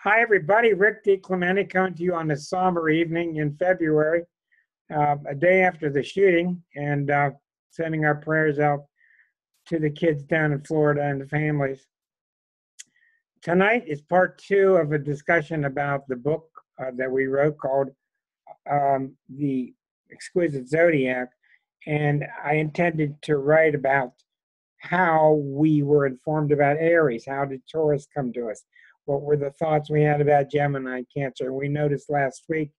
Hi, everybody. Rick DiClemente coming to you on this somber evening in February, a day after the shooting, and sending our prayers out to the kids down in Florida and the families. Tonight is part two of a discussion about the book that we wrote called The Exquisite Zodiac, and I intended to write about how we were informed about Aries. How did Taurus come to us? What were the thoughts we had about Gemini, Cancer? We noticed last week,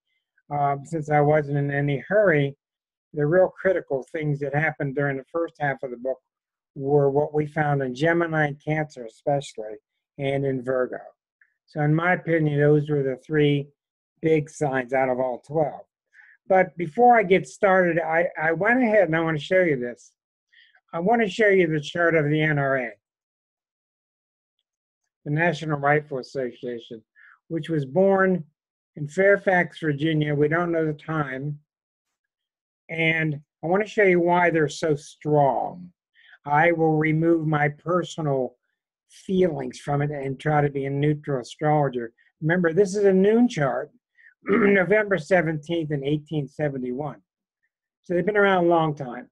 since I wasn't in any hurry, the real critical things that happened during the first half of the book were what we found in Gemini and Cancer especially, and in Virgo. So in my opinion, those were the three big signs out of all 12. But before I get started, I went ahead and I want to show you this. I want to show you the chart of the NRA, the National Rifle Association, which was born in Fairfax, Virginia. We don't know the time. And I want to show you why they're so strong. I will remove my personal feelings from it and try to be a neutral astrologer. Remember, this is a noon chart, November 17th in 1871. So they've been around a long time.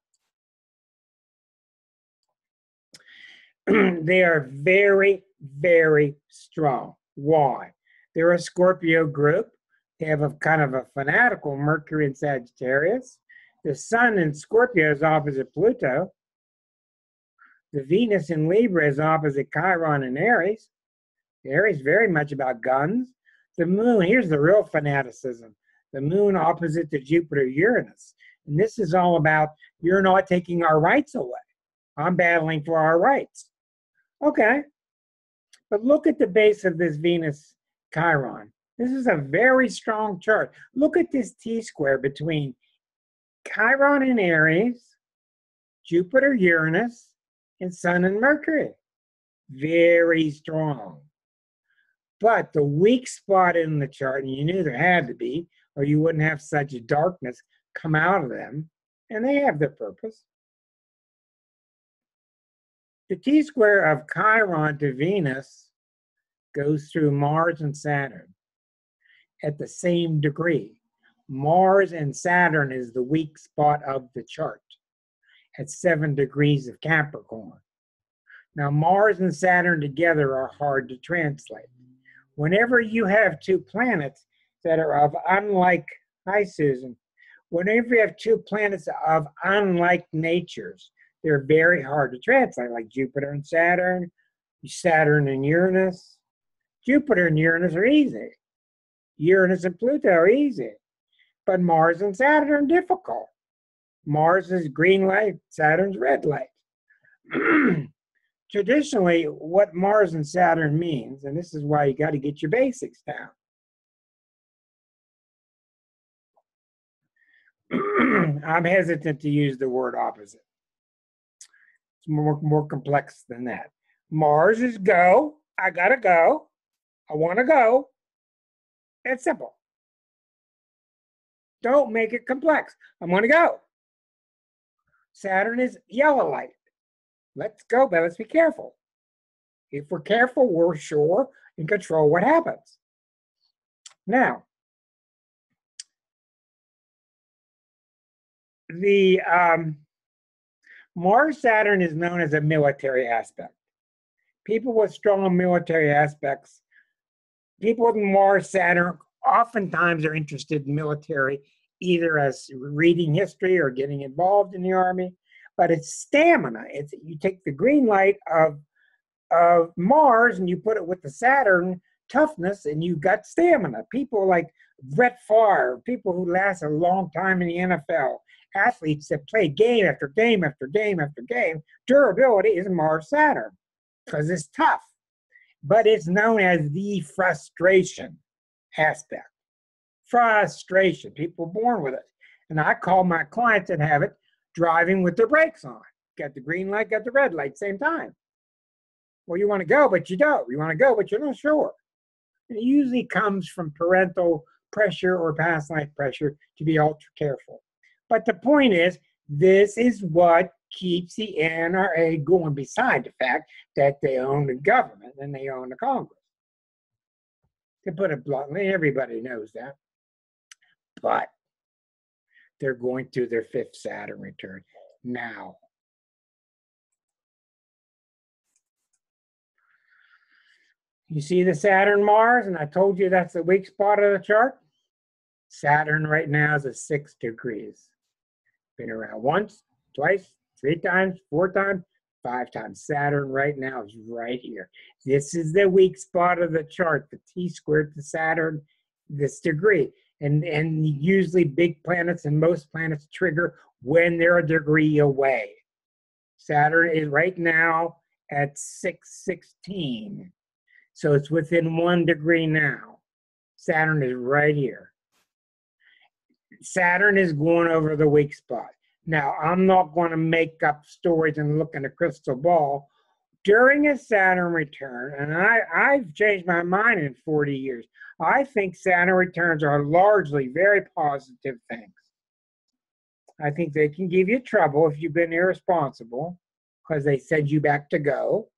They are very, very strong. Why? They're a Scorpio group. They have a kind of a fanatical Mercury in Sagittarius. The Sun in Scorpio is opposite Pluto. The Venus in Libra is opposite Chiron in Aries. Aries is very much about guns. The Moon, here's the real fanaticism. The Moon opposite to Jupiter, Uranus. And this is all about, you're not taking our rights away. I'm battling for our rights. Okay, but look at the base of this Venus Chiron. This is a very strong chart. Look at this T-square between Chiron and Aries, Jupiter, Uranus, and Sun and Mercury. Very strong. But the weak spot in the chart, and you knew there had to be, or you wouldn't have such darkness come out of them, and they have their purpose. The T-square of Chiron to Venus goes through Mars and Saturn at the same degree. Mars and Saturn is the weak spot of the chart at 7 degrees of Capricorn. Now, Mars and Saturn together are hard to translate. Whenever you have two planets that are of unlike, hi Susan, whenever you have two planets of unlike natures, they're very hard to translate, like Jupiter and Saturn, Saturn and Uranus. Jupiter and Uranus are easy. Uranus and Pluto are easy. But Mars and Saturn are difficult. Mars is green light, Saturn's red light. Traditionally, what Mars and Saturn means, and this is why you got to get your basics down. I'm hesitant to use the word opposite. It's more complex than that. Mars is go. I gotta go. I want to go. It's simple. Don't make it complex. I want to go. Saturn is yellow light. Let's go, but let's be careful. If we're careful, we're sure and control what happens. Now, the Mars-Saturn is known as a military aspect. People with strong military aspects, people with Mars-Saturn oftentimes are interested in military, either as reading history or getting involved in the army, but it's stamina. You take the green light of Mars and you put it with the Saturn toughness and you got stamina. People like Brett Favre, people who last a long time in the NFL, athletes that play game after game after game after game, durability is Mars-Saturn because it's tough. But it's known as the frustration aspect. Frustration. People are born with it. And I call my clients that have it driving with their brakes on. Got the green light, got the red light, same time. Well, you want to go, but you don't. You want to go, but you're not sure. And it usually comes from parental pressure or past life pressure to be ultra careful. But the point is, this is what keeps the NRA going, beside the fact that they own the government and they own the Congress. to put it bluntly. Everybody knows that. But they're going through their 5th Saturn return now. You see the Saturn Mars, and I told you that's the weak spot of the chart. Saturn right now is at 6 degrees. Been around once, twice, 3 times, 4 times, 5 times. Saturn right now is right here. This is the weak spot of the chart, the T-squared to Saturn, this degree. And usually big planets and most planets trigger when they're a degree away. Saturn is right now at 616. So it's within 1 degree now. Saturn is right here. Saturn is going over the weak spot. Now, I'm not going to make up stories and look in a crystal ball. During a Saturn return, and I've changed my mind in 40 years, I think Saturn returns are largely very positive things. I think they can give you trouble if you've been irresponsible because they send you back to go.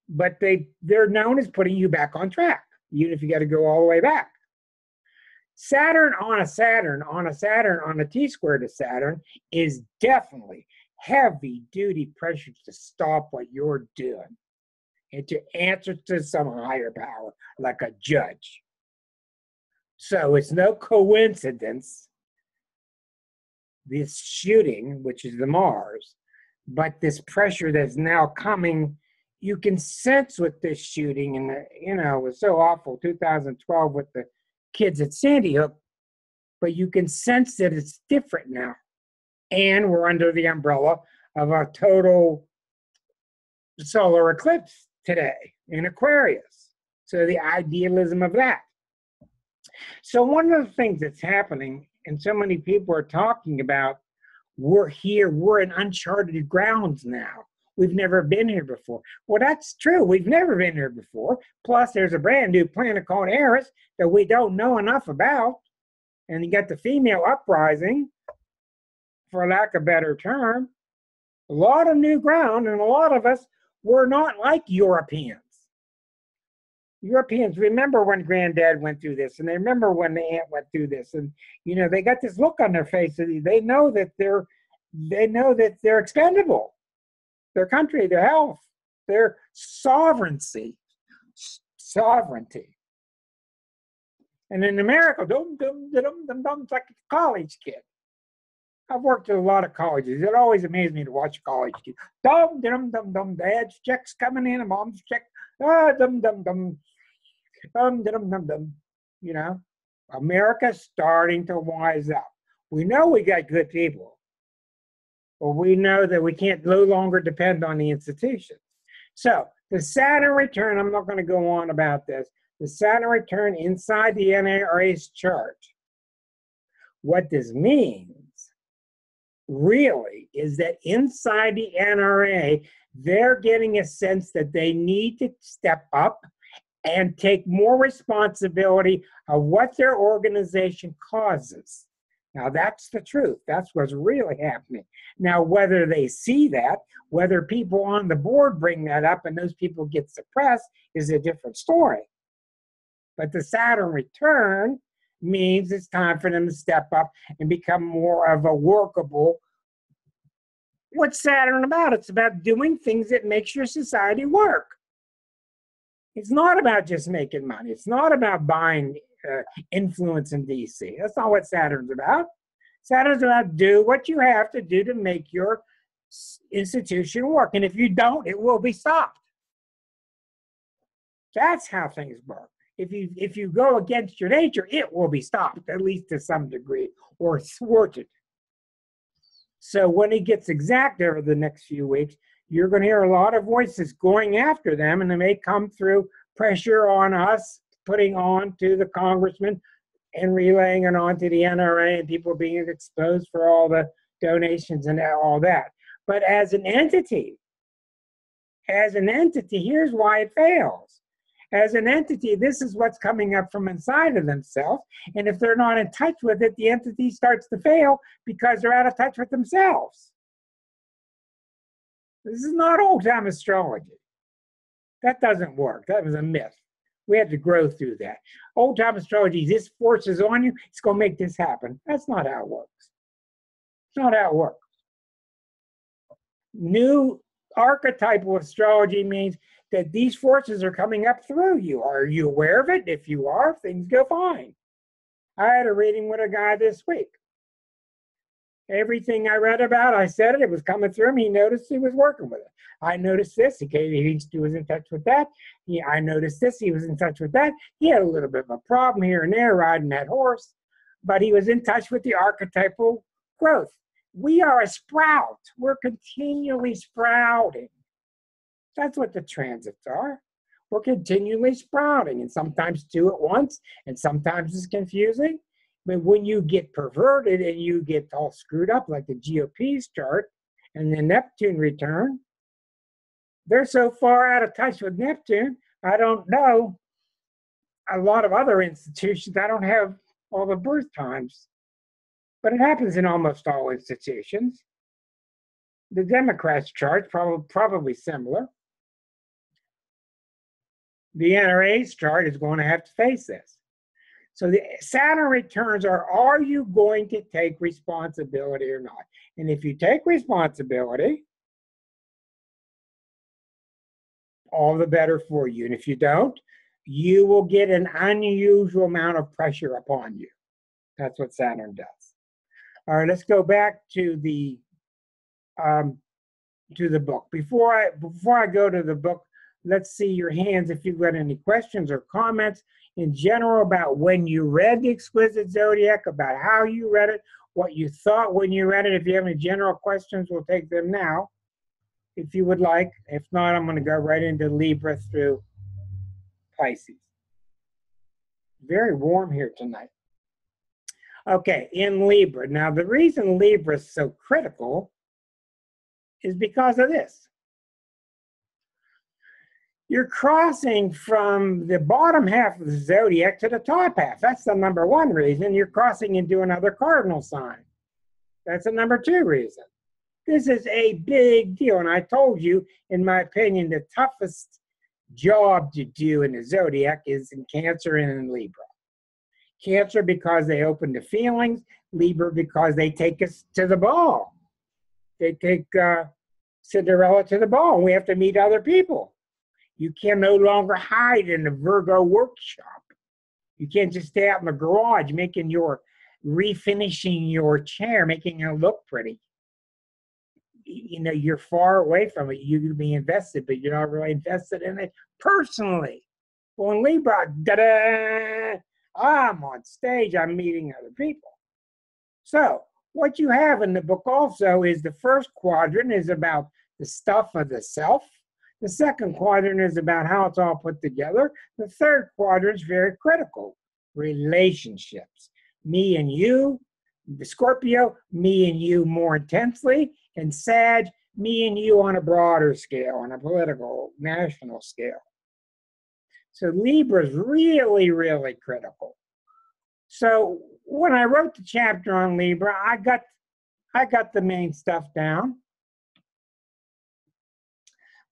But they're known as putting you back on track, even if you got to go all the way back. Saturn on a T-square to Saturn is definitely heavy-duty pressure to stop what you're doing and to answer to some higher power, like a judge. So it's no coincidence, this shooting, which is the Mars, but this pressure that's now coming, you can sense with this shooting, and it was so awful, 2012 with the kids at Sandy Hook, but you can sense that it's different now. And we're under the umbrella of a total solar eclipse today in Aquarius. So the idealism of that. So one of the things that's happening, and so many people are talking about, we're here, we're in uncharted grounds now. We've never been here before. Well, that's true. We've never been here before. Plus, there's a brand new planet called Eris that we don't know enough about. And you got the female uprising, for lack of a better term. A lot of new ground, and a lot of us were not like Europeans. Europeans remember when Granddad went through this, and they remember when the aunt went through this, and they got this look on their face. They know that they're expendable. Their country, their health, their sovereignty. And in America, it's like a college kid. I've worked at a lot of colleges. It always amazed me to watch a college kid. Dad's checks coming in, and mom's check. America's starting to wise up. We know we got good people. Well, we know that we can't no longer depend on the institutions. So the Saturn return, I'm not going to go on about this. The Saturn return inside the NRA's chart. What this means really is that inside the NRA, they're getting a sense that they need to step up and take more responsibility of what their organization causes. Now, that's the truth. That's what's really happening. Now, whether they see that, whether people on the board bring that up and those people get suppressed is a different story. But the Saturn return means it's time for them to step up and become more of a workable. What's Saturn about? It's about doing things that makes your society work. It's not about just making money. It's not about buying influence in DC. That's not what Saturn's about. Saturn's about do what you have to do to make your institution work. And if you don't, it will be stopped. That's how things work. If you go against your nature, it will be stopped, at least to some degree, or thwarted. So when it gets exact over the next few weeks, you're going to hear a lot of voices going after them, and they may come through pressure on us, putting on to the congressman and relaying it on to the NRA, and people being exposed for all the donations and all that. But as an entity, here's why it fails. As an entity, this is what's coming up from inside of themselves. And if they're not in touch with it, the entity starts to fail because they're out of touch with themselves. This is not old-time astrology. That doesn't work. That was a myth. We have to grow through that. Old time astrology, this force is on you, it's going to make this happen. That's not how it works. It's not how it works. New archetypal astrology means that these forces are coming up through you. Are you aware of it? If you are, things go fine. I had a reading with a guy this week. Everything I read about, I said it was coming through him. He noticed he was working with it. I noticed this. He was in touch with that. I noticed this. He was in touch with that. He had a little bit of a problem here and there riding that horse, but he was in touch with the archetypal growth. We are a sprout. We're continually sprouting. That's what the transits are. We're continually sprouting, and sometimes two at once, and sometimes it's confusing. But when you get perverted and you get all screwed up like the GOP's chart and the Neptune return, they're so far out of touch with Neptune, I don't know a lot of other institutions. I don't have all the birth times, but it happens in almost all institutions. The Democrats' chart probably similar. The NRA's chart is going to have to face this. So the Saturn returns are you going to take responsibility or not? And if you take responsibility, all the better for you. And if you don't, you will get an unusual amount of pressure upon you. That's what Saturn does. All right, let's go back to the book. Before I go to the book, let's see your hands if you've got any questions or comments in general about when you read the Exquisite Zodiac, about how you read it, what you thought when you read it. If you have any general questions, we'll take them now, if you would like. If not, I'm going to go right into Libra through Pisces. Very warm here tonight. Okay, in Libra. Now, the reason Libra is so critical is because of this. You're crossing from the bottom half of the zodiac to the top half. That's the number one reason. You're crossing into another cardinal sign. That's the number two reason. This is a big deal. And I told you, in my opinion, the toughest job to do in the zodiac is in Cancer and in Libra. Cancer because they open the feelings. Libra because they take us to the ball. They take Cinderella to the ball. And we have to meet other people. You can no longer hide in the Virgo workshop. You can't just stay out in the garage refinishing your chair, making it look pretty. You know, you're far away from it. You can be invested, but you're not really invested in it personally. Well, in Libra, I'm on stage, I'm meeting other people. So what you have in the book also is the first quadrant is about the stuff of the self. The second quadrant is about how it's all put together. The third quadrant is very critical. Relationships. Me and you, the Scorpio, me and you more intensely, and Sag, me and you on a broader scale, on a political, national scale. So Libra is really, really critical. So when I wrote the chapter on Libra, I got the main stuff down,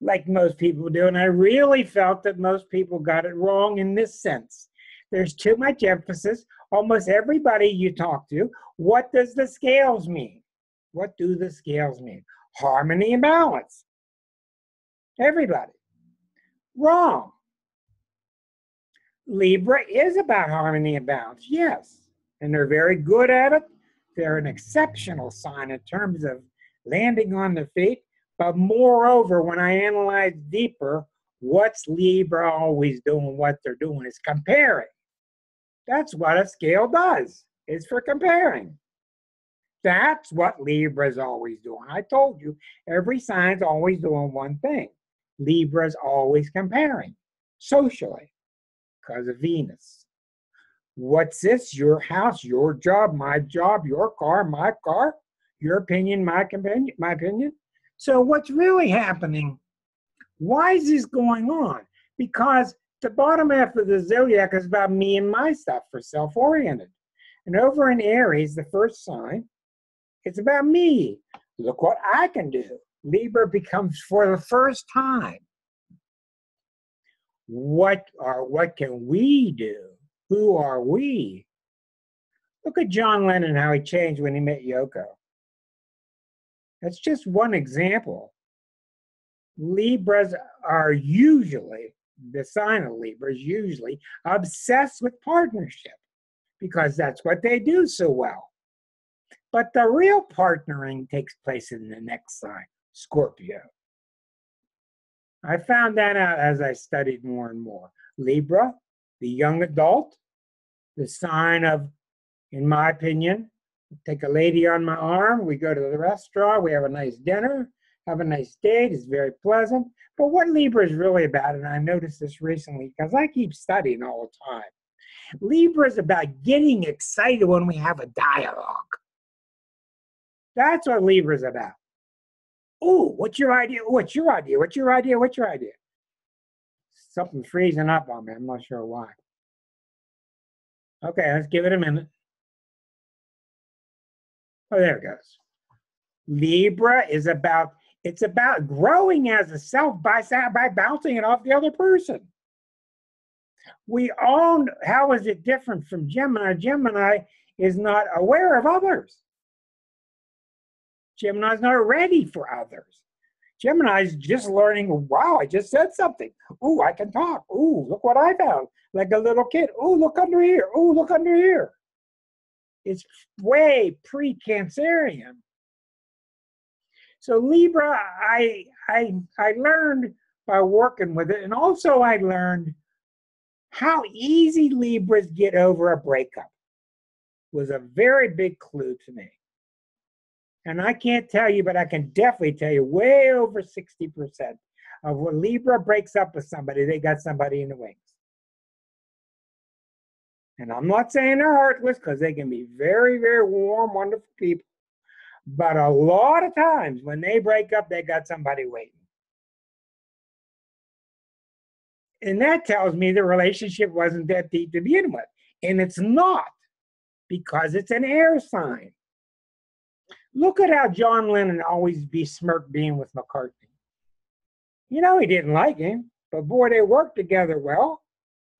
like most people do, and I really felt that most people got it wrong in this sense. There's too much emphasis. Almost everybody you talk to, what does the scales mean? What do the scales mean? Harmony and balance. Everybody. Wrong. Libra is about harmony and balance, yes. And they're very good at it. They're an exceptional sign in terms of landing on their feet. But moreover, when I analyze deeper, what's Libra always doing? What they're doing is comparing. That's what a scale does. It's for comparing. That's what Libra's always doing. I told you, every sign's always doing one thing. Libra's always comparing, socially, because of Venus. What's this? Your house, your job, my job, your car, my car, your opinion, my opinion. So what's really happening? Why is this going on? Because the bottom half of the zodiac is about me and my stuff, for self-oriented. And over in Aries, the first sign, it's about me. Look what I can do. Libra becomes, for the first time, What can we do? Who are we? Look at John Lennon, how he changed when he met Yoko. That's just one example. Libras are usually, the sign of Libra is usually obsessed with partnership because that's what they do so well. But the real partnering takes place in the next sign, Scorpio. I found that out as I studied more and more. Libra, the young adult, the sign of, in my opinion, take a lady on my arm, we go to the restaurant, we have a nice dinner, have a nice date, it's very pleasant. But what Libra is really about, and I noticed this recently because I keep studying all the time, Libra is about getting excited when we have a dialogue. That's what Libra is about. Oh, what's your idea? What's your idea? What's your idea? What's your idea? Something's freezing up on me. I'm not sure why. Okay, let's give it a minute. Oh, there it goes. Libra is about, it's about growing as a self by bouncing it off the other person. We all, how is it different from Gemini? Gemini is not aware of others. Gemini is not ready for others. Gemini is just learning, wow, I just said something. Ooh, I can talk. Ooh, look what I found. Like a little kid. Ooh, look under here. Ooh, look under here. It's way pre-Cancerian. So Libra, I learned by working with it, and also I learned how easy Libras get over a breakup. Was a very big clue to me. And I can't tell you, but I can definitely tell you way over 60% of when Libra breaks up with somebody, they got somebody in the wings. And I'm not saying they're heartless because they can be very, very warm, wonderful people. But a lot of times when they break up, they got somebody waiting. And that tells me the relationship wasn't that deep to begin with. And it's not, because it's an air sign. Look at how John Lennon always besmirked being with McCartney. You know, he didn't like him, but boy, they worked together well.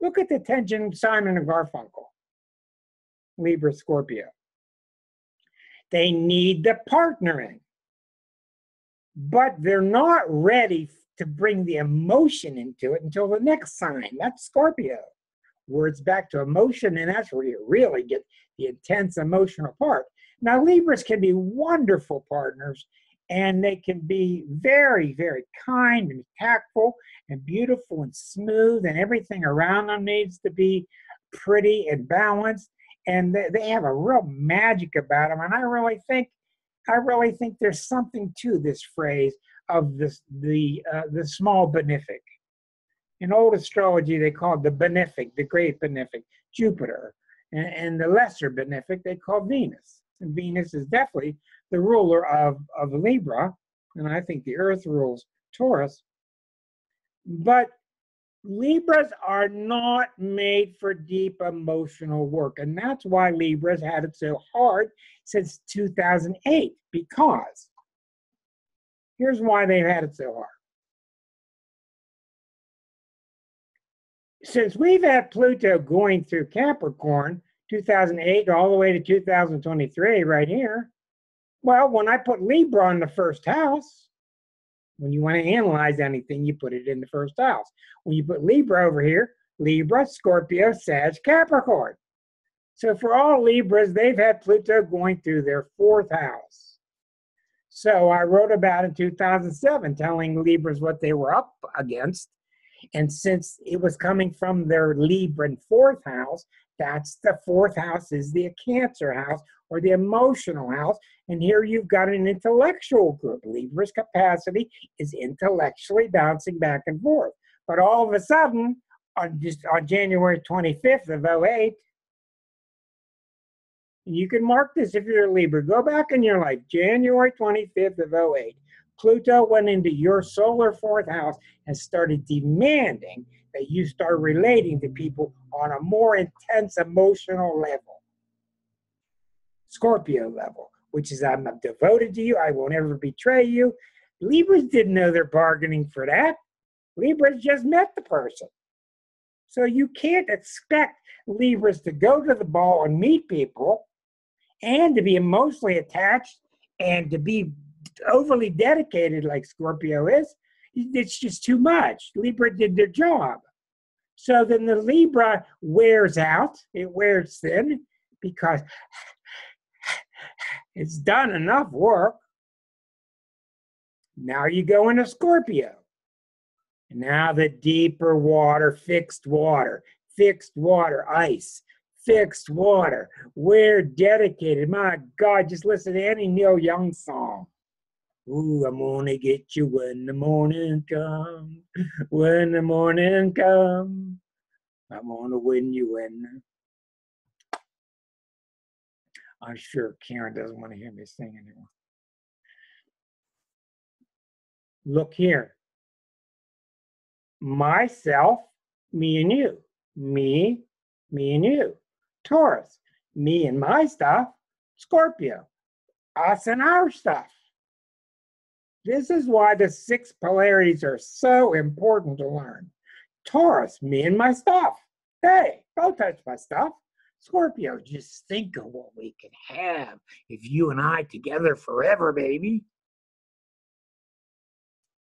Look at the tension, Simon and Garfunkel, Libra, Scorpio. They need the partnering, but they're not ready to bring the emotion into it until the next sign. That's Scorpio, where it's back to emotion, and that's where you really get the intense emotional part. Now, Libras can be wonderful partners, and they can be very, very kind and tactful and beautiful and smooth, and everything around them needs to be pretty and balanced. And they have a real magic about them. And I really think there's something to this phrase of the small benefic. In old astrology, they called the benefic, the great benefic, Jupiter, and the lesser benefic they call Venus. And Venus is definitely the ruler of Libra, and I think the Earth rules Taurus. But Libras are not made for deep emotional work, and that's why Libras had it so hard since 2008, because here's why they've had it so hard. Since we've had Pluto going through Capricorn, 2008 all the way to 2023 right here, well, when I put Libra in the first house, when you want to analyze anything, you put it in the first house. When you put Libra over here, Libra, Scorpio, Sag, Capricorn. So for all Libras, they've had Pluto going through their fourth house. So I wrote about in 2007, telling Libras what they were up against. And since it was coming from their Libran fourth house, that's the fourth house is the Cancer house or the emotional house. And here you've got an intellectual group. Libra's capacity is intellectually bouncing back and forth. But all of a sudden, on January 25th of 2008, you can mark this if you're a Libra. Go back in your life, January 25th of 2008. Pluto went into your solar fourth house and started demanding that you start relating to people on a more intense emotional level. Scorpio level, which is I'm devoted to you, I won't ever betray you. Libras didn't know they're bargaining for that. Libras just met the person. So you can't expect Libras to go to the ball and meet people and to be emotionally attached and to be overly dedicated like Scorpio is. It's just too much. Libra did their job. So then the Libra wears out. It wears thin because it's done enough work. Now you go into Scorpio. Now the deeper water, fixed water, ice, fixed water. We're dedicated. My God, just listen to any Neil Young song. Ooh, I'm gonna get you when the morning comes. When the morning comes, I'm gonna win you in. I'm sure Karen doesn't want to hear me sing anymore. Look here. Myself, me and you. Me and you. Taurus, me and my stuff. Scorpio, us and our stuff. This is why the 6 polarities are so important to learn. Taurus, me and my stuff. Hey, don't touch my stuff. Scorpio, just think of what we could have if you and I together forever, baby.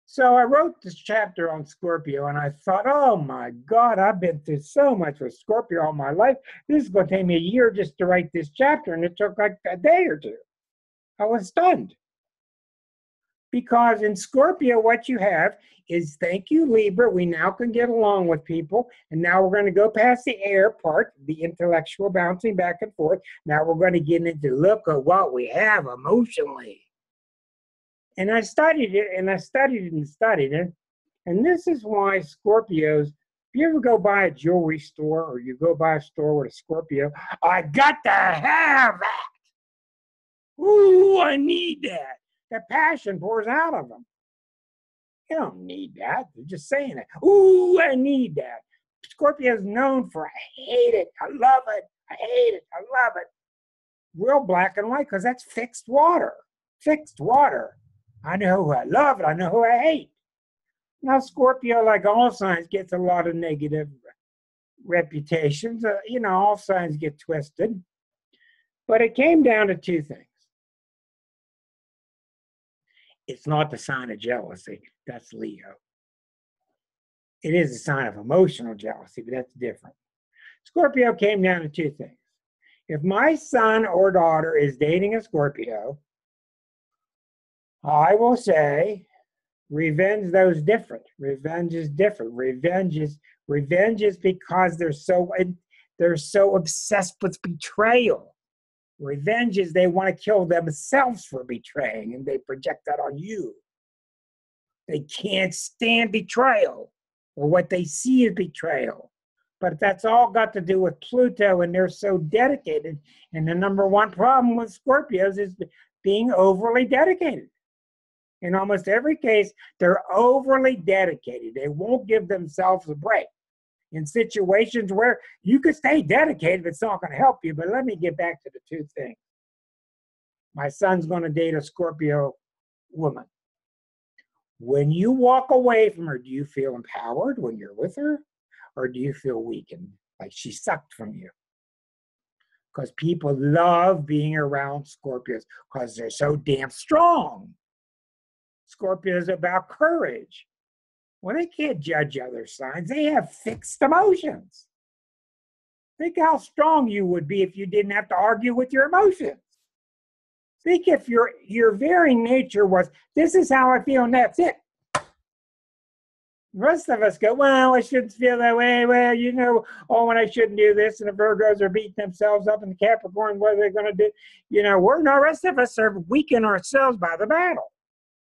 So I wrote this chapter on Scorpio and I thought, oh my God, I've been through so much with Scorpio all my life. This is going to take me a year just to write this chapter, and it took like a day or two. I was stunned. Because in Scorpio, what you have is, thank you, Libra, we now can get along with people. And now we're going to go past the air part, the intellectual bouncing back and forth. Now we're going to get into look at what we have emotionally. And I studied it, and I studied it and studied it. And this is why Scorpios, if you ever go by a jewelry store or you go by a store with a Scorpio, I got to have that. Ooh, I need that. The passion pours out of them. You don't need that. They're just saying it. Ooh, I need that. Scorpio is known for, I hate it. I love it. I hate it. I love it. Real black and white, because that's fixed water. Fixed water. I know who I love and I know who I hate. Now, Scorpio, like all signs, gets a lot of negative reputations. All signs get twisted. But it came down to 2 things. It's not the sign of jealousy. That's Leo. It is a sign of emotional jealousy, but that's different. Scorpio came down to 2 things. If my son or daughter is dating a Scorpio, I will say, revenge those different. Revenge is different. Revenge is because they're so obsessed with betrayal. Revenge is they want to kill themselves for betraying, and they project that on you. They can't stand betrayal, or what they see as betrayal. But that's all got to do with Pluto, and they're so dedicated. And the number 1 problem with Scorpios is being overly dedicated. In almost every case, they're overly dedicated. They won't give themselves a break. In situations where you could stay dedicated, but it's not going to help you. But let me get back to the 2 things. My son's going to date a Scorpio woman. When you walk away from her, do you feel empowered when you're with her? Or do you feel weakened, like she sucked from you? Because people love being around Scorpios because they're so damn strong. Scorpio is about courage. Well, they can't judge other signs. They have fixed emotions. Think how strong you would be if you didn't have to argue with your emotions. Think if your very nature was, this is how I feel and that's it. The rest of us go, well, I shouldn't feel that way. Well, when I shouldn't do this. And the Virgos are beating themselves up, and the Capricorn, what are they going to do? The rest of us are weakening ourselves by the battle.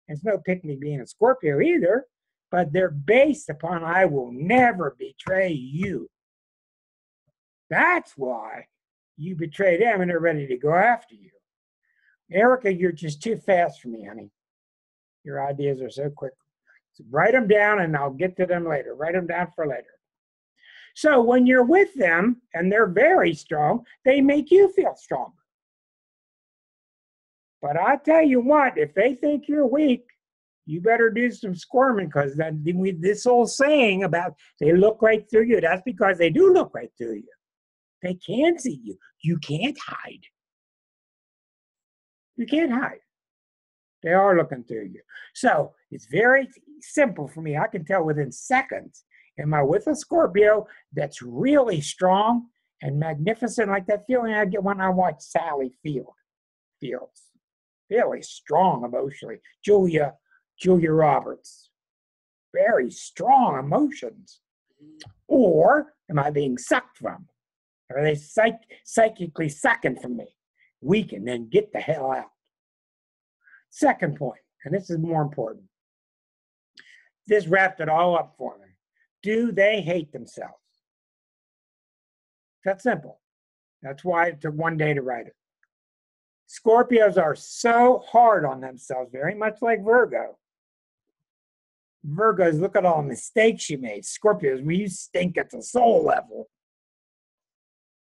It's no pick-me being a Scorpio either. But they're based upon, I will never betray you. That's why you betray them and they're ready to go after you. Erica, you're just too fast for me, honey. Your ideas are so quick. So write them down and I'll get to them later. Write them down for later. So when you're with them and they're very strong, they make you feel stronger. But I tell you what, if they think you're weak, You better do some squirming, because this old saying about they look right through you, that's because they do look right through you. They can see you. You can't hide. You can't hide. They are looking through you. So it's very simple for me. I can tell within seconds, am I with a Scorpio that's really strong and magnificent, like that feeling I get when I watch Sally Fields. Really strong emotionally. Julia Roberts. Very strong emotions. Or am I being sucked from? Are they psychically sucking from me? Weaken, then get the hell out. Second point, and this is more important. This wrapped it all up for me. Do they hate themselves? That's simple. That's why it took one day to write it. Scorpios are so hard on themselves, very much like Virgo. Virgos, look at all the mistakes you made. Scorpios, you stink at the soul level.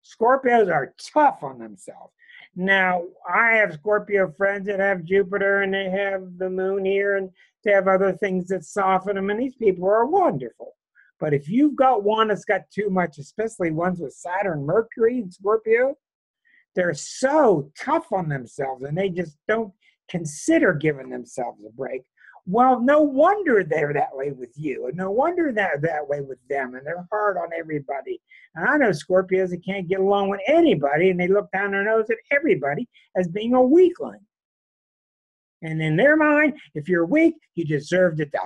Scorpios are tough on themselves. Now, I have Scorpio friends that have Jupiter, and they have the moon here, and they have other things that soften them, and these people are wonderful. But if you've got one that's got too much, especially ones with Saturn, Mercury, and Scorpio, they're so tough on themselves, and they just don't consider giving themselves a break. Well, no wonder they're that way with you, and no wonder they're that way with them, and they're hard on everybody. And I know Scorpios that can't get along with anybody, and they look down their nose at everybody as being a weakling. And in their mind, if you're weak, you deserve to die.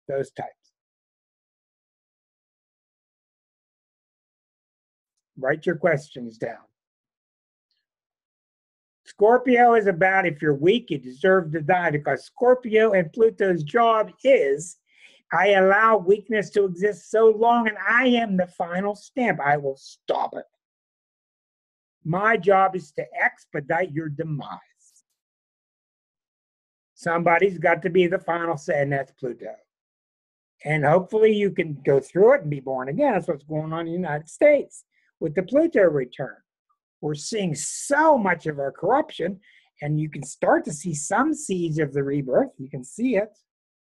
Those types. Write your questions down. Scorpio is about, if you're weak, you deserve to die, because Scorpio and Pluto's job is, I allow weakness to exist so long, and I am the final stamp. I will stop it. My job is to expedite your demise. Somebody's got to be the final say, and that's Pluto. And hopefully you can go through it and be born again. That's what's going on in the United States with the Pluto return. We're seeing so much of our corruption, and you can start to see some seeds of the rebirth. You can see it.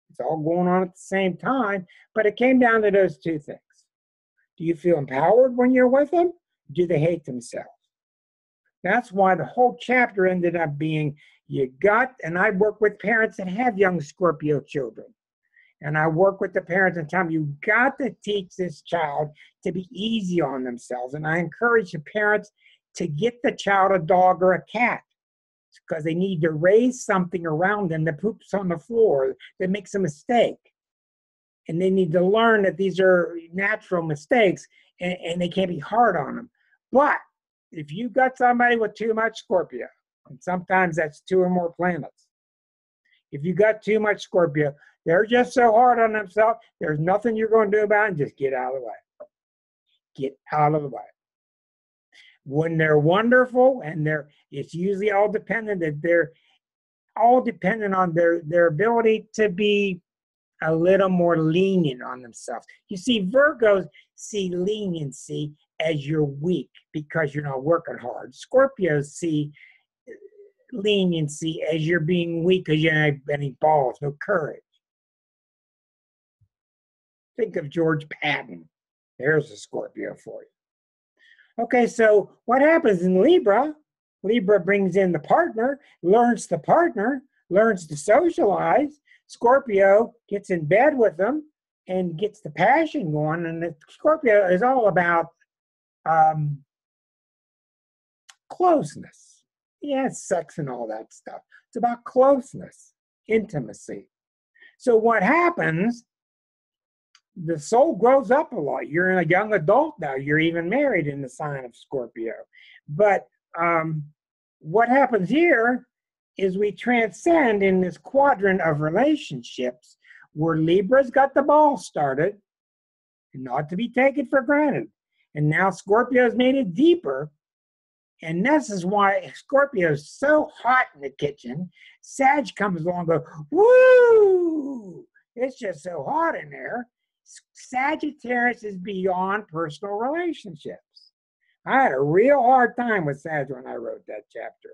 It's all going on at the same time, but it came down to those two things. Do you feel empowered when you're with them? Do they hate themselves? That's why the whole chapter ended up being, and I work with parents that have young Scorpio children. And I work with the parents and tell them, you've got to teach this child to be easy on themselves. And I encourage the parents to get the child a dog or a cat, because they need to raise something around them that poops on the floor, that makes a mistake. And they need to learn that these are natural mistakes, and they can't be hard on them. But if you've got somebody with too much Scorpio, and sometimes that's 2 or more planets, if you got too much Scorpio, they're just so hard on themselves, there's nothing you're going to do about it, and just get out of the way. Get out of the way. When they're wonderful, and it's usually all dependent on their ability to be a little more lenient on themselves. You see, Virgos see leniency as you're weak because you're not working hard. Scorpios see leniency as you're being weak because you don't have any balls, no courage. Think of George Patton. There's a Scorpio for you. Okay, so what happens in Libra? Libra brings in the partner, learns to socialize. Scorpio gets in bed with them and gets the passion going. And the Scorpio is all about closeness. Yeah, sex and all that stuff. It's about closeness, intimacy. So what happens, the soul grows up a lot. You're a young adult now. You're even married in the sign of Scorpio. But what happens here is we transcend in this quadrant of relationships where Libra's got the ball started, and not to be taken for granted. And now Scorpio's made it deeper. And this is why Scorpio's so hot in the kitchen. Sag comes along and goes, woo! It's just so hot in there. Sagittarius is beyond personal relationships. I had a real hard time with Sag when I wrote that chapter.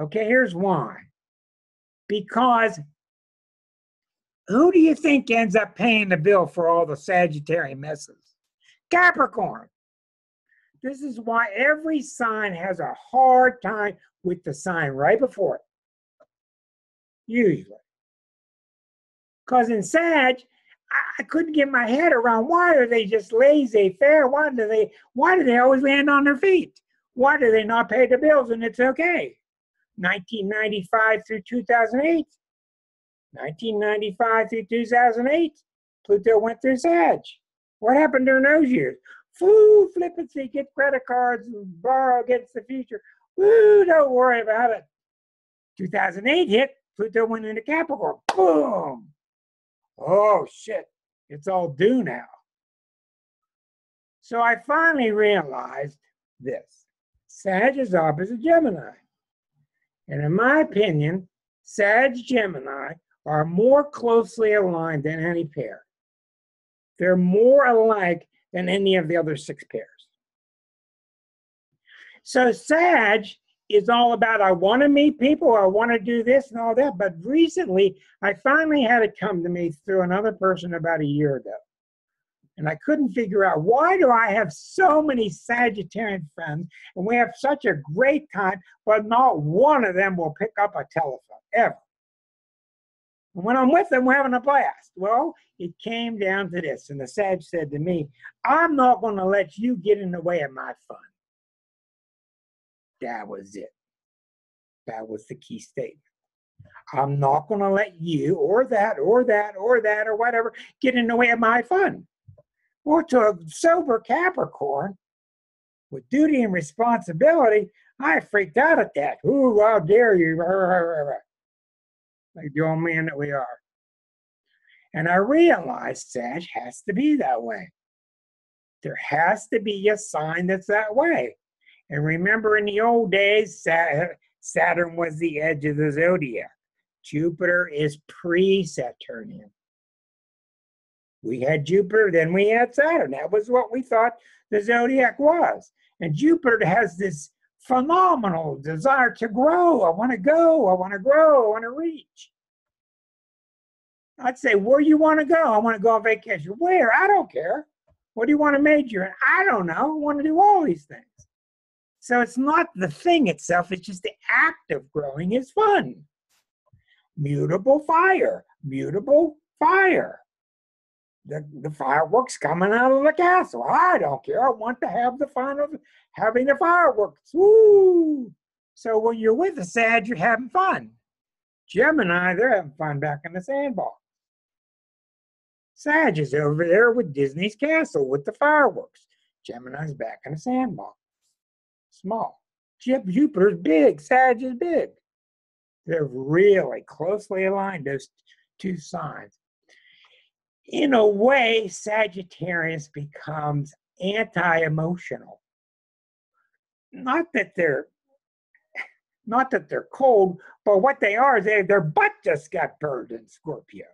Okay, here's why. Because who do you think ends up paying the bill for all the Sagittarian messes? Capricorn. This is why every sign has a hard time with the sign right before it. Usually. Because in Sag, I couldn't get my head around why are they just laissez-faire? Why do they always land on their feet? Why do they not pay the bills and it's okay? 1995 through 2008. 1995 through 2008, Pluto went through Sag. What happened during those years? Foo, flippancy, get credit cards and borrow against the future. Woo, don't worry about it. 2008 hit, Pluto went into Capricorn. Boom. Oh, shit. It's all due now. So I finally realized this. Sag is opposite Gemini. And in my opinion, Sag Gemini are more closely aligned than any pair. They're more alike than any of the other 6 pairs. So Sag is all about, I want to meet people, I want to do this and all that. But recently, I finally had it come to me through another person about a year ago. And I couldn't figure out, why do I have so many Sagittarian friends and we have such a great time, but not one of them will pick up a telephone, ever. And when I'm with them, we're having a blast. Well, it came down to this. And the Sag said to me, I'm not going to let you get in the way of my fun. That was it. That was the key statement. I'm not going to let you or that or that or that or whatever get in the way of my fun. Well, to a sober Capricorn with duty and responsibility, I freaked out at that. Ooh, how dare you. Like the old man that we are. And I realized Sag has to be that way. There has to be a sign that's that way. And remember, in the old days, Saturn was the edge of the zodiac. Jupiter is pre-Saturnian. We had Jupiter, then we had Saturn. That was what we thought the zodiac was. And Jupiter has this phenomenal desire to grow. I want to go. I want to grow. I want to reach. I'd say, where do you want to go? I want to go on vacation. Where? I don't care. What do you want to major in? I don't know. I want to do all these things. So it's not the thing itself. It's just the act of growing is fun. Mutable fire. Mutable fire. The fireworks coming out of the castle. I don't care. I want to have the fun of having the fireworks. Woo! So when you're with a Sag, you're having fun. Gemini, they're having fun back in the sandbox. Sag is over there with Disney's castle with the fireworks. Gemini's back in the sandbox. Small. Jupiter's big. Sag is big. They're really closely aligned, those 2 signs. In a way, Sagittarius becomes anti-emotional. Not that they're cold, but what they are, their butt just got burned in Scorpio.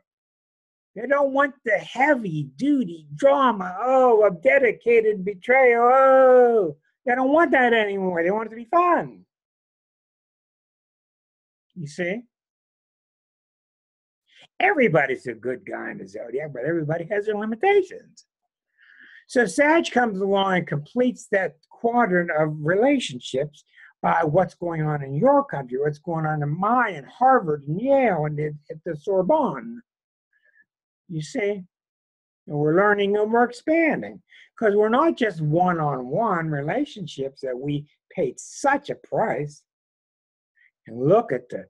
They don't want the heavy-duty drama, of dedicated betrayal, they don't want that anymore. They want it to be fun. You see? Everybody's a good guy in the zodiac, but everybody has their limitations. So Sag comes along and completes that quadrant of relationships by what's going on in your country, what's going on in mine, and Harvard and Yale and at the Sorbonne. You see? And we're learning and we're expanding because we're not just one-on-one relationships that we paid such a price. And look at the,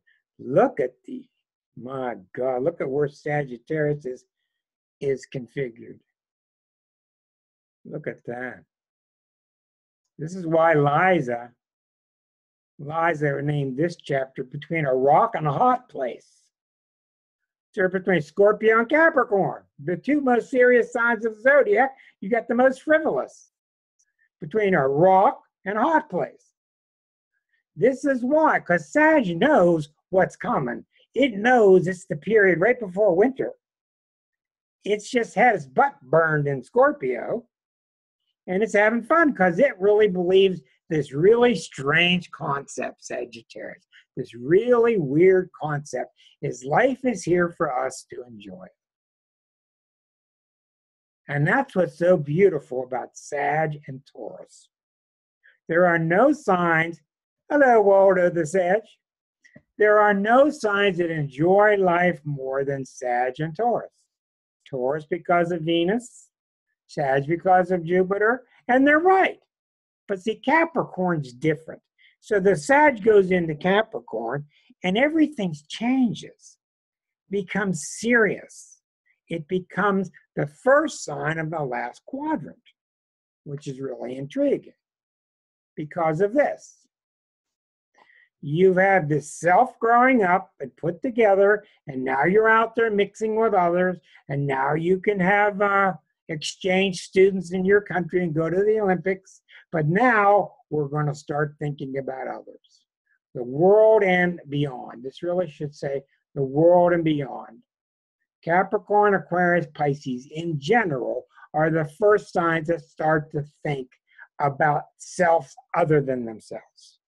my God, look at where Sagittarius is configured. Look at that. This is why Liza named this chapter Between a Rock and a Hot Place. So between Scorpio and Capricorn, the 2 most serious signs of the zodiac, you got the most frivolous. Between a rock and a hot place. This is why, because Sag knows what's coming. It knows it's the period right before winter. It's just had its butt burned in Scorpio, and it's having fun because it really believes this really strange concept, Sagittarius. this really weird concept is life is here for us to enjoy. And that's what's so beautiful about Sag and Taurus. There are no signs, hello, Waldo the Sag. There are no signs that enjoy life more than Sag and Taurus. Taurus because of Venus, Sag because of Jupiter, and they're right. But see, Capricorn's different. So the Sag goes into Capricorn, and everything changes, becomes serious. It becomes the first sign of the last quadrant, which is really intriguing because of this. You've had this self growing up and put together, and now you're out there mixing with others, and now you can have exchange students in your country and go to the Olympics. But now we're going to start thinking about others, the world and beyond. This really should say the world and beyond. Capricorn, Aquarius, Pisces in general are the first signs that start to think about selves other than themselves.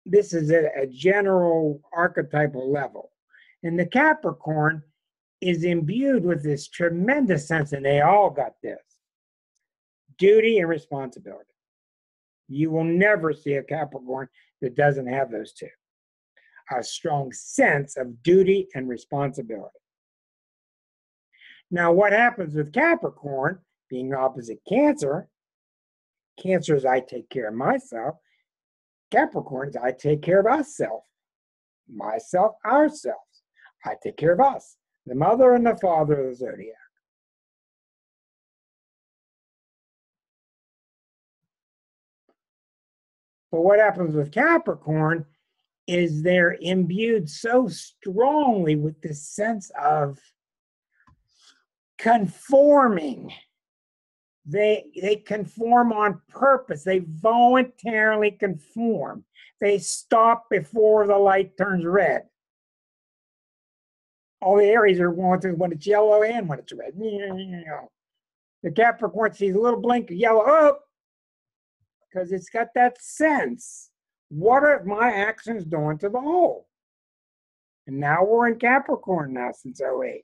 This is at a general archetypal level. And the Capricorn is imbued with this tremendous sense, and they all got this, duty and responsibility. You will never see a Capricorn that doesn't have those two. A strong sense of duty and responsibility. Now, what happens with Capricorn, being opposite Cancer, Cancer is I take care of myself, Capricorn's I take care of ourselves, myself, ourselves. I take care of us, the mother and the father of the zodiac. But what happens with Capricorn is they're imbued so strongly with this sense of conforming. They conform on purpose. They voluntarily conform. They stop before the light turns red. All the Aries are wanting when it's yellow and when it's red. The Capricorn sees a little blink of yellow, oh, because it's got that sense. What are my actions doing to the whole? And now we're in Capricorn now since 08.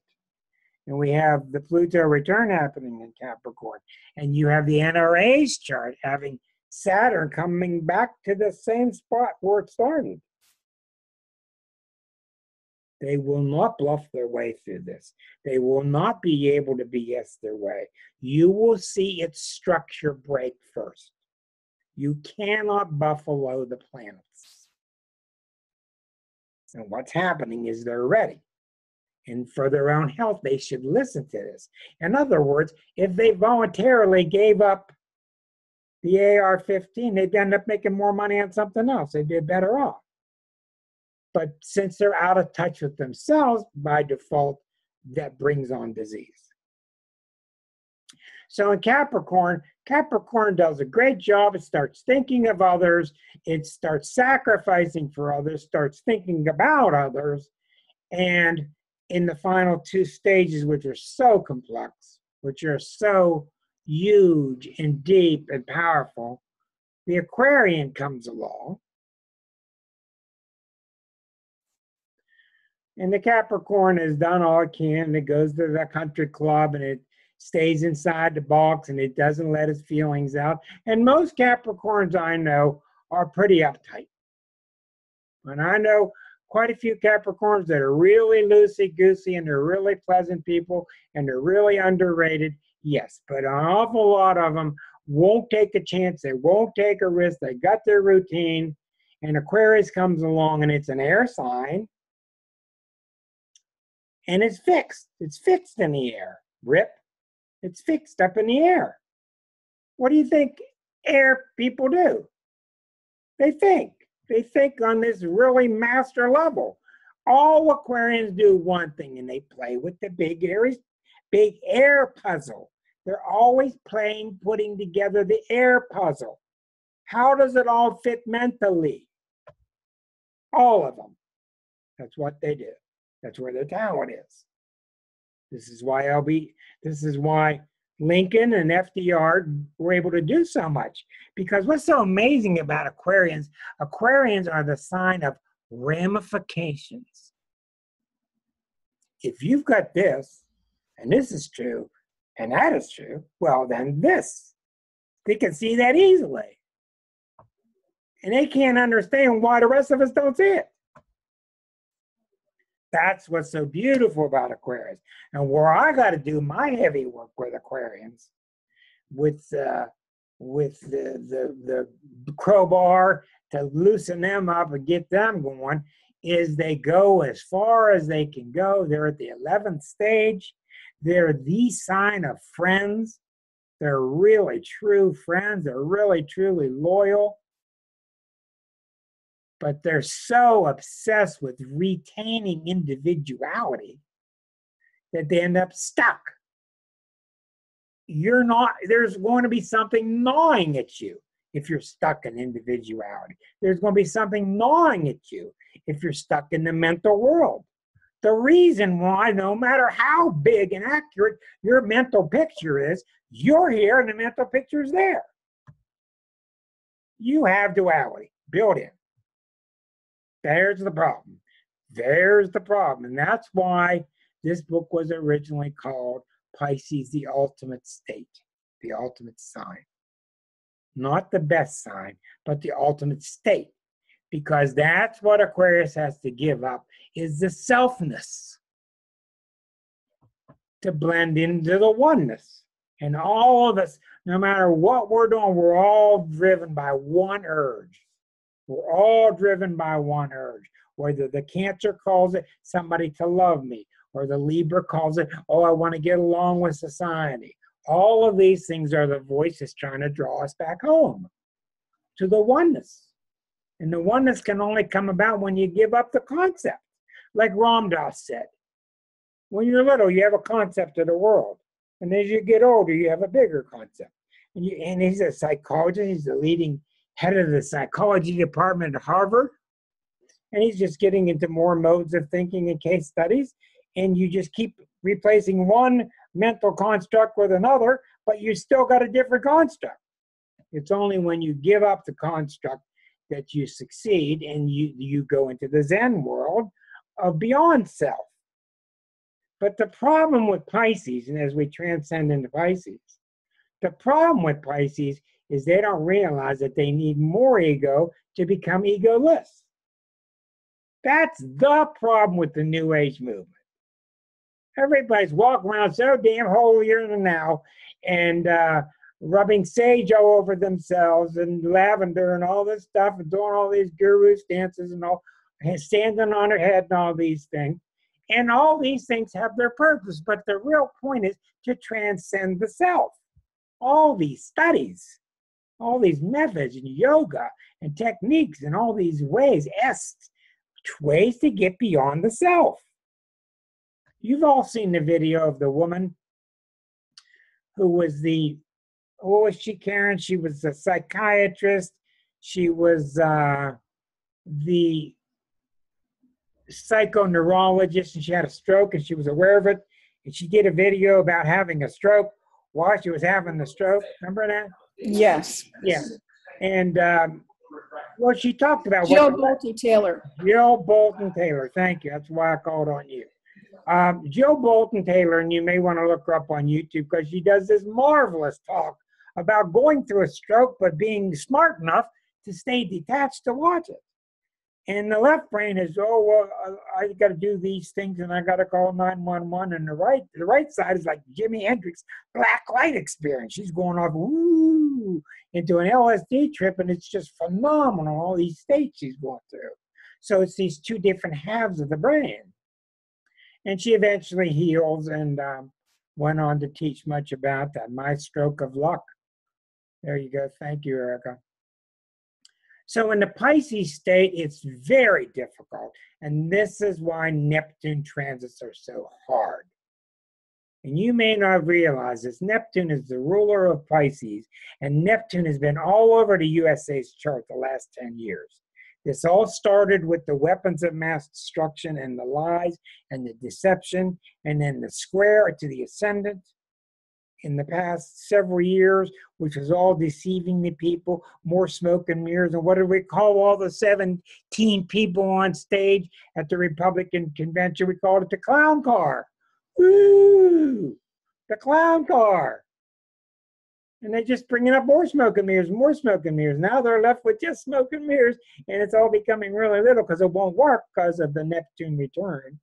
And we have the Pluto return happening in Capricorn. And you have the NRA's chart having Saturn coming back to the same spot where it started. They will not bluff their way through this. They will not be able to BS their way. You will see its structure break first. You cannot buffalo the planets. And what's happening is they're ready. And for their own health, they should listen to this. In other words, if they voluntarily gave up the AR-15, they'd end up making more money on something else. They'd be better off. But since they're out of touch with themselves, by default, that brings on disease. So in Capricorn, Capricorn does a great job. It starts thinking of others. It starts sacrificing for others, starts thinking about others. And in the final two stages, which are so complex, which are so huge and deep and powerful, the Aquarian comes along. And the Capricorn has done all it can. And it goes to the country club and it stays inside the box and it doesn't let its feelings out. And most Capricorns I know are pretty uptight. And I know quite a few Capricorns that are really loosey-goosey and they're really pleasant people and they're really underrated. Yes, but an awful lot of them won't take a chance. They won't take a risk. They got their routine. And Aquarius comes along and it's an air sign. And it's fixed. It's fixed in the air. Rip. It's fixed up in the air. What do you think air people do? They think. They think on this really master level. All Aquarians do one thing, and they play with the big air puzzle. They're always playing, putting together the air puzzle. How does it all fit mentally? All of them. That's what they do. That's where their talent is. This is why Lincoln and FDR were able to do so much. Because what's so amazing about Aquarians, Aquarians are the sign of ramifications. If you've got this, and this is true, and that is true, well, then this. They can see that easily. And they can't understand why the rest of us don't see it. That's what's so beautiful about Aquarius. And where I got to do my heavy work with Aquarians, with the crowbar to loosen them up and get them going, is they go as far as they can go. They're at the 11th stage. They're the sign of friends. They're really true friends. They're really, truly loyal. But they're so obsessed with retaining individuality that they end up stuck. There's going to be something gnawing at you if you're stuck in individuality. There's going to be something gnawing at you if you're stuck in the mental world. The reason why, no matter how big and accurate your mental picture is, you're here and the mental picture is there. You have duality built in. There's the problem. There's the problem. And that's why this book was originally called Pisces, the Ultimate State, the ultimate sign. Not the best sign, but the ultimate state. Because that's what Aquarius has to give up, is the selfness to blend into the oneness. And all of us, no matter what we're doing, we're all driven by one urge. We're all driven by one urge. Whether the Cancer calls it somebody to love me, or the Libra calls it, oh, I want to get along with society. All of these things are the voices trying to draw us back home to the oneness. And the oneness can only come about when you give up the concept. Like Ram Dass said, when you're little, you have a concept of the world. And as you get older, you have a bigger concept. And he's a psychologist. He's the leading head of the psychology department at Harvard. And he's just getting into more modes of thinking and case studies. And you just keep replacing one mental construct with another, but you still got a different construct. It's only when you give up the construct that you succeed and you go into the Zen world of beyond self. But the problem with Pisces, and as we transcend into Pisces, the problem with Pisces is they don't realize that they need more ego to become egoless. That's the problem with the New Age movement. Everybody's walking around so damn holier than thou and rubbing sage all over themselves and lavender and all this stuff and doing all these guru stances and all, and standing on their head and all these things. And all these things have their purpose, but the real point is to transcend the self. All these studies, all these methods and yoga and techniques and all these ways to get beyond the self. You've all seen the video of the woman who was what was she, Karen? She was a psychiatrist. She was the psychoneurologist, and she had a stroke, and she was aware of it. And she did a video about having a stroke while she was having the stroke. Remember that? Yes. Yeah. And well, she talked about Jill Bolte Taylor. Jill Bolte Taylor. Thank you. That's why I called on you. Jill Bolte Taylor, and you may want to look her up on YouTube because she does this marvelous talk about going through a stroke but being smart enough to stay detached to watch it. And the left brain is, oh, well, I got to do these things and I got to call 911. And the right side is like Jimi Hendrix black light experience. She's going off, woo, into an LSD trip, and it's just phenomenal, all these states she's going through. So it's these two different halves of the brain. And she eventually heals and went on to teach much about that. My Stroke of Luck. There you go. Thank you, Erica. So in the Pisces state, it's very difficult. And this is why Neptune transits are so hard. And you may not realize this. Neptune is the ruler of Pisces. And Neptune has been all over the USA's chart the last 10 years. This all started with the weapons of mass destruction and the lies and the deception, and then the square to the ascendant. in the past several years, which was all deceiving the people, more smoke and mirrors. And what did we call all the 17 people on stage at the Republican convention? We called it the clown car. Woo! The clown car. And they just bringing up more smoke and mirrors, more smoke and mirrors. Now they're left with just smoke and mirrors, and it's all becoming really little because it won't work because of the Neptune return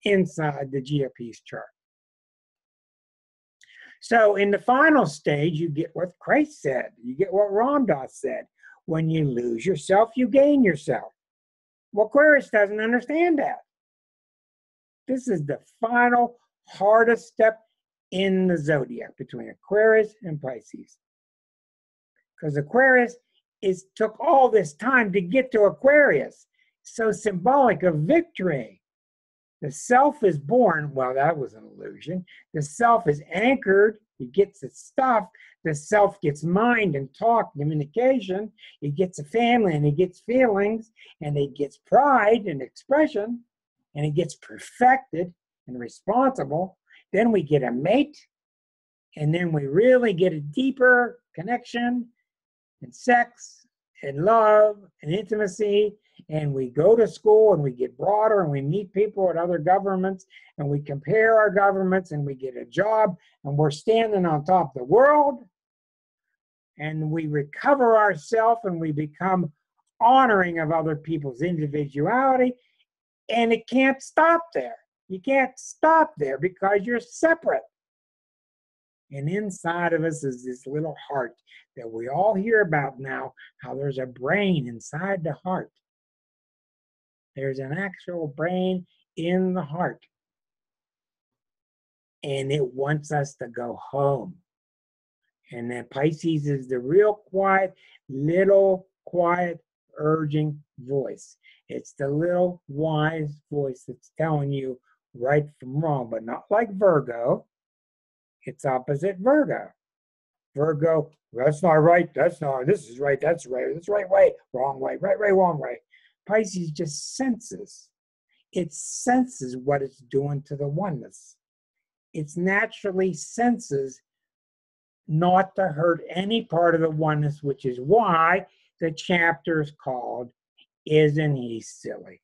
inside the GOP's chart. So in the final stage, you get what Christ said. You get what Ram Dass said. When you lose yourself, you gain yourself. Well, Aquarius doesn't understand that. This is the final, hardest step in the zodiac between Aquarius and Pisces. Because Aquarius took all this time to get to Aquarius. So symbolic of victory. The self is born. Well, that was an illusion. The self is anchored. It gets its stuff. The self gets mind and talk, communication. It gets a family and it gets feelings. And it gets pride and expression. And it gets perfected and responsible. Then we get a mate. And then we really get a deeper connection and sex and love and intimacy. And we go to school and we get broader and we meet people at other governments and we compare our governments and we get a job and we're standing on top of the world and we recover ourselves and we become honoring of other people's individuality. And it can't stop there. You can't stop there because you're separate. And inside of us is this little heart that we all hear about now, how there's a brain inside the heart. There's an actual brain in the heart. And it wants us to go home. And then Pisces is the real quiet, little quiet, urging voice. It's the little wise voice that's telling you right from wrong, but not like Virgo. It's opposite Virgo. Virgo, that's not right, that's not, this is right, that's right, that's right way, wrong way, right way, wrong way. Pisces just senses. It senses what it's doing to the oneness. It naturally senses not to hurt any part of the oneness, which is why the chapter is called, Isn't He Silly?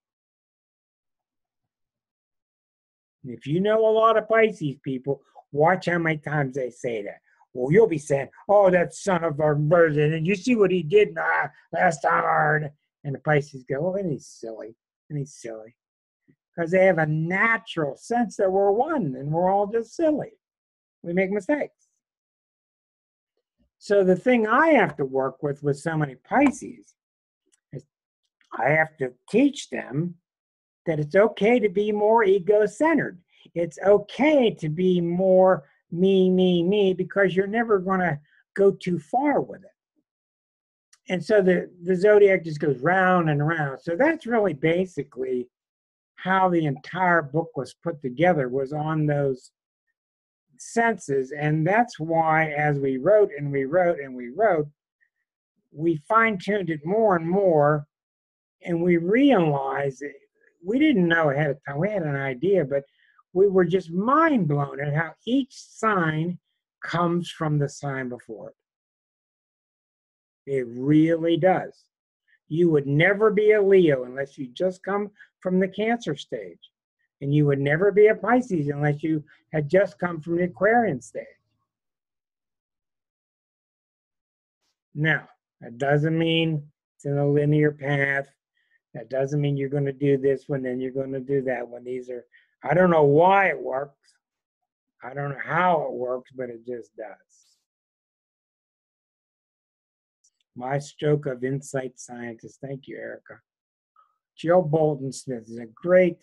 And if you know a lot of Pisces people, watch how many times they say that. Well, you'll be saying, oh, that son of a virgin, and you see what he did last time I heard. And the Pisces go, oh, and he's silly, and he's silly. Because they have a natural sense that we're one, and we're all just silly. We make mistakes. So the thing I have to work with so many Pisces is I have to teach them that it's okay to be more ego-centered. It's okay to be more me, because you're never going to go too far with it. And so the zodiac just goes round and round. So that's really basically how the entire book was put together, was on those senses. And that's why as we wrote and we wrote and we wrote, we fine-tuned it more and more, and we realized that we didn't know ahead of time. We had an idea, but we were just mind blown at how each sign comes from the sign before it. It really does. You would never be a Leo unless you just come from the Cancer stage. And you would never be a Pisces unless you had just come from the Aquarian stage. Now, that doesn't mean it's in a linear path. That doesn't mean you're going to do this one, then you're going to do that one. These are, I don't know why it works. I don't know how it works, but it just does. My stroke of insight scientist. Thank you, Erica. Jill Bolton Smith is a great.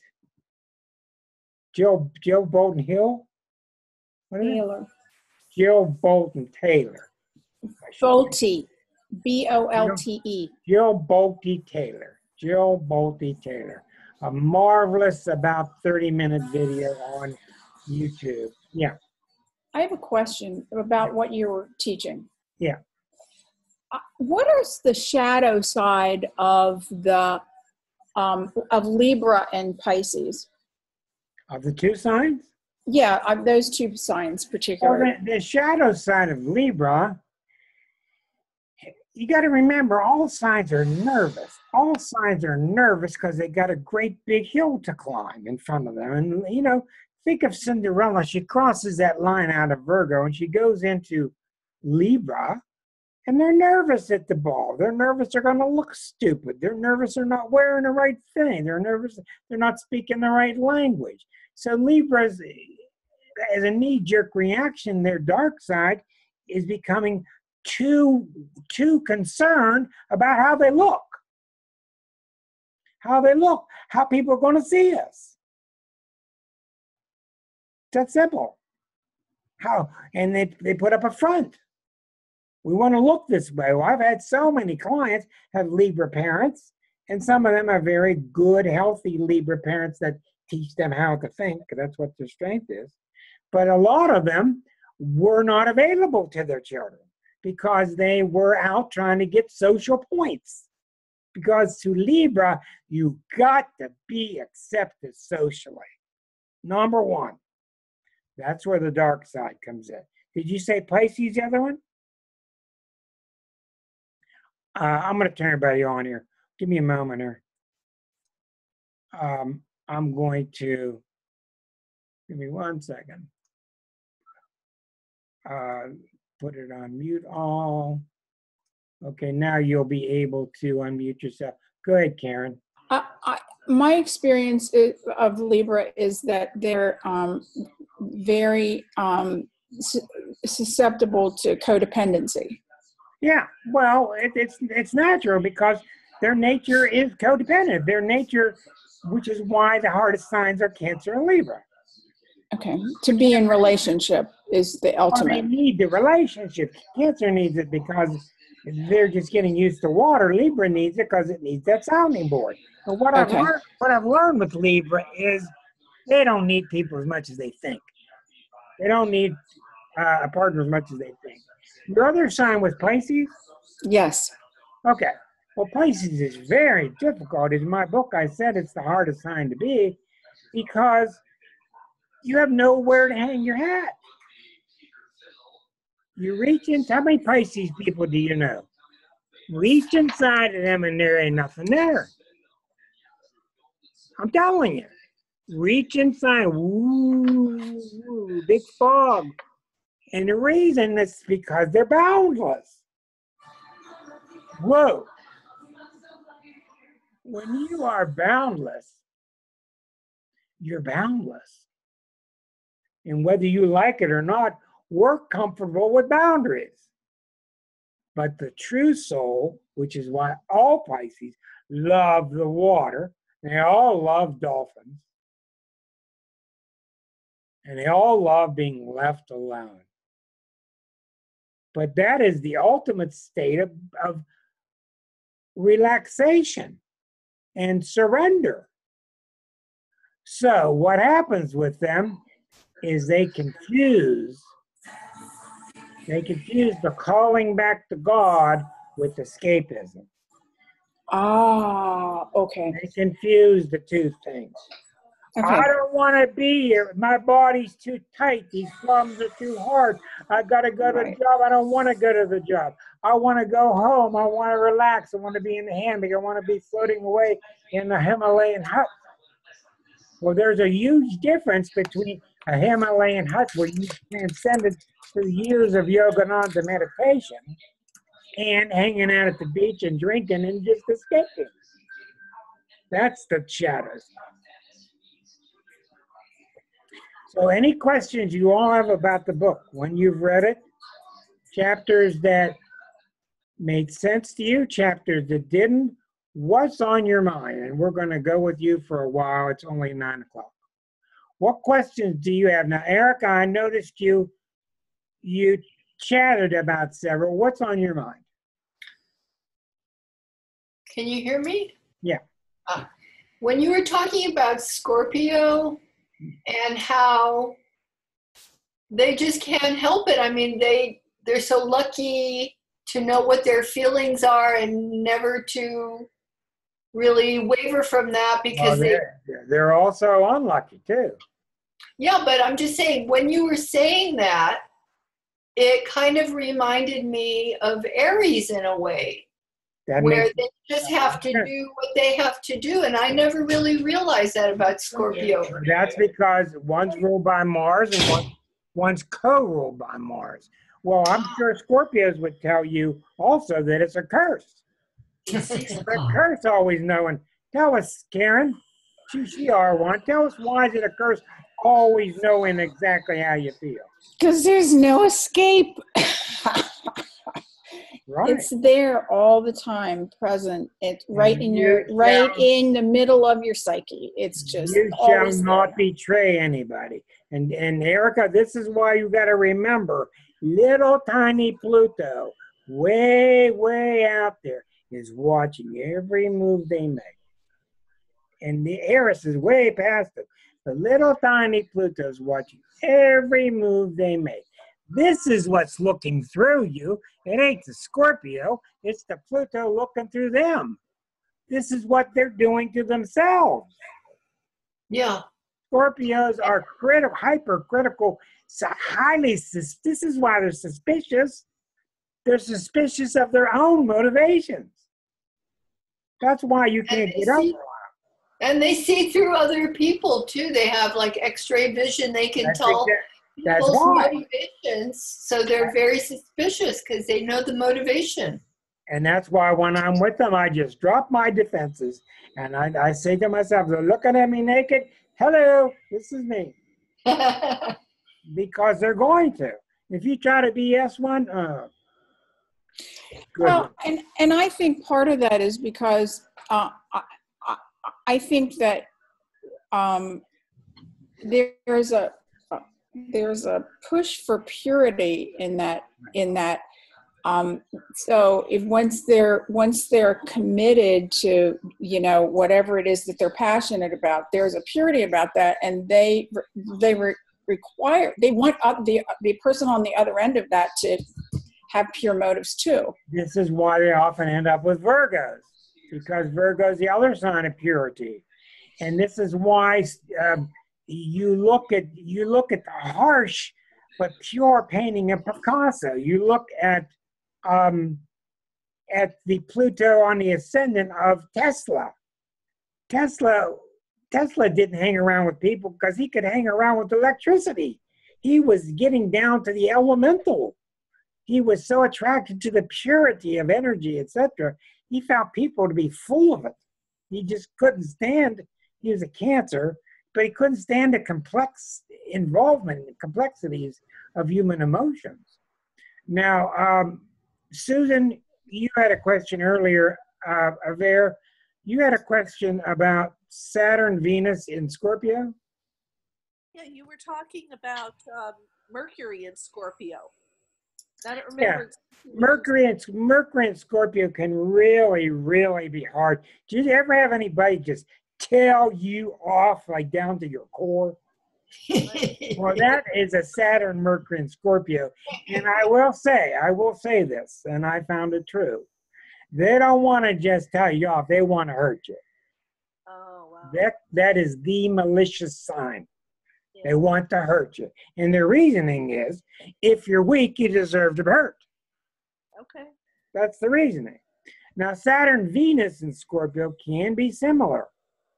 Jill Bolton Hill? What is Taylor. it? Jill Bolton Taylor. Bolte. B-O-L-T-E. Jill Bolte Taylor. Jill Bolte Taylor. A marvelous about 30-minute video on YouTube. Yeah. I have a question about what you were teaching. Yeah. What is the shadow side of the of Libra and Pisces? Of the two signs? Yeah, those two signs Well, particularly. the shadow side of Libra, you got to remember all signs are nervous. All signs are nervous because they got a great big hill to climb in front of them. And, you know, think of Cinderella. She crosses that line out of Virgo and she goes into Libra, and they're nervous at the ball. They're nervous they're going to look stupid. They're nervous they're not wearing the right thing. They're nervous they're not speaking the right language. So Libras, as a knee-jerk reaction, their dark side is becoming too concerned about how they look, how people are going to see us. That's simple. And they put up a front. We want to look this way. Well, I've had so many clients have Libra parents, and some of them are very good, healthy Libra parents that teach them how to think. That's what their strength is. But a lot of them were not available to their children because they were out trying to get social points. Because to Libra, you got to be accepted socially. Number one. That's where the dark side comes in. Did you say Pisces, the other one? I'm going to turn everybody on here. Give me a moment here. I'm going to, give me 1 second. Put it on mute all. Okay, now you'll be able to unmute yourself. Go ahead, Karen. My experience of Libra is that they're very susceptible to codependency. Yeah, well, it's natural because their nature is codependent. Their nature, which is why the hardest signs are Cancer and Libra. Okay, to be in relationship is the ultimate. Well, they need the relationship. Cancer needs it because they're just getting used to water. Libra needs it because it needs that sounding board. But what I've learned with Libra is they don't need people as much as they think. They don't need a partner as much as they think. Your other sign was Pisces? Yes. Okay. Well, Pisces is very difficult. In my book, I said it's the hardest sign to be because you have nowhere to hang your hat. You reach into, how many Pisces people do you know? Reach inside of them and there ain't nothing there. I'm telling you. Reach inside, woo, big fog. And the reason is because they're boundless. Whoa. When you are boundless, you're boundless. And whether you like it or not, we're comfortable with boundaries. But the true soul, which is why all Pisces love the water, they all love dolphins, and they all love being left alone. But that is the ultimate state of relaxation and surrender. So what happens with them is they confuse the calling back to God with escapism. Ah, okay. They confuse the two things. Okay. I don't want to be here. My body's too tight. These plums are too hard. I got to go to the job. I don't want to go to the job. I want to go home. I want to relax. I want to be in the hammock. I want to be floating away in the Himalayan hut. Well, there's a huge difference between a Himalayan hut where you transcended through years of yogananda meditation and hanging out at the beach and drinking and just escaping. That's the shadows. So any questions you all have about the book when you've read it, chapters that made sense to you, chapters that didn't, what's on your mind? And we're going to go with you for a while. It's only 9 o'clock. What questions do you have? Now, Erica, I noticed you chatted about several. What's on your mind? Can you hear me? Yeah. When you were talking about Scorpio and how they just can't help it. I mean, they're so lucky to know what their feelings are and never to really waver from that because they're also unlucky too. Yeah, but I'm just saying, when you were saying that, it kind of reminded me of Aries in a way, That where makes they just have to do what they have to do. And I never really realized that about Scorpio. That's because one's ruled by Mars and one's co-ruled by Mars. Well, I'm sure Scorpios would tell you also that it's a curse. But curse always knowing. Tell us, Karen. She R1. Tell us, why is it a curse? Always knowing exactly how you feel. Because there's no escape. Right. It's there all the time, present. It's right in You in the middle of your psyche. It's just You shall always not there. betray anybody. And Erica, this is why you got to remember, little tiny Pluto, way out there, is watching every move they make. And the Eris is way past it. The little tiny Pluto is watching every move they make. This is what's looking through you. It ain't the Scorpio. It's the Pluto looking through them. This is what they're doing to themselves. Yeah. Scorpios are hypercritical, this is why they're suspicious. They're suspicious of their own motivations. That's why you can't get up. And they see through other people too. They have like X-ray vision. They can tell That's people's why. motivations. So they're very suspicious because they know the motivation. And that's why when I'm with them, I just drop my defenses and I say to myself, they're looking at me naked. Hello, this is me. Because they're going to. If you try to BS one, good. Well, and I think part of that is because I think that there's a push for purity in that. So if once they're committed to, whatever it is that they're passionate about, there's a purity about that, and they want the person on the other end of that to have pure motives too. This is why they often end up with Virgos, because Virgo is the other sign of purity, and this is why you look at the harsh but pure painting of Picasso. You look at the Pluto on the ascendant of Tesla. Tesla didn't hang around with people because he could hang around with electricity. He was getting down to the elemental. He was so attracted to the purity of energy, etc. He found people to be full of it. He just couldn't stand, he was a Cancer, but he couldn't stand the complex involvement, the complexities of human emotions. Now, Susan, you had a question earlier, Aver. You had a question about Saturn, Venus in Scorpio? Yeah, you were talking about Mercury in Scorpio. I don't remember. Yeah. Mercury and Scorpio can really be hard. Do you ever have anybody just tell you off like down to your core? Well, that is a Saturn, Mercury, and Scorpio. And I will say this, and I found it true. They don't want to just tell you off. They want to hurt you. Oh, wow. That is the malicious sign. Yeah. They want to hurt you. And their reasoning is, if you're weak, you deserve to be hurt. Okay. That's the reasoning. Now, Saturn, Venus, and Scorpio can be similar.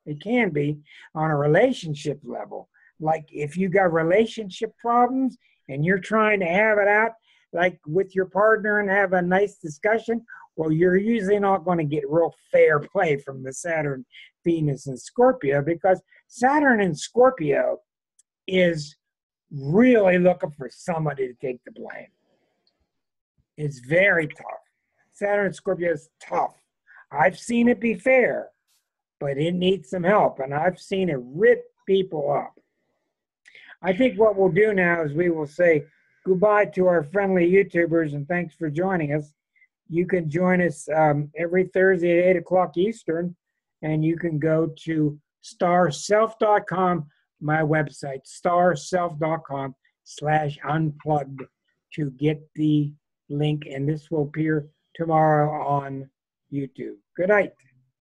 It can be on a relationship level. Like if you got relationship problems and you're trying to have it out, like with your partner and have a nice discussion, well, you're usually not going to get real fair play from the Saturn, Venus, and Scorpio, because Saturn and Scorpio is really looking for somebody to take the blame. It's very tough. Saturn and Scorpio is tough. I've seen it be fair, but it needs some help, and I've seen it rip people up. I think what we'll do now is we will say goodbye to our friendly YouTubers, and thanks for joining us. You can join us every Thursday at 8 o'clock Eastern, and you can go to starself.com, my website, starself.com/unplugged to get the link, and this will appear tomorrow on YouTube. Good night.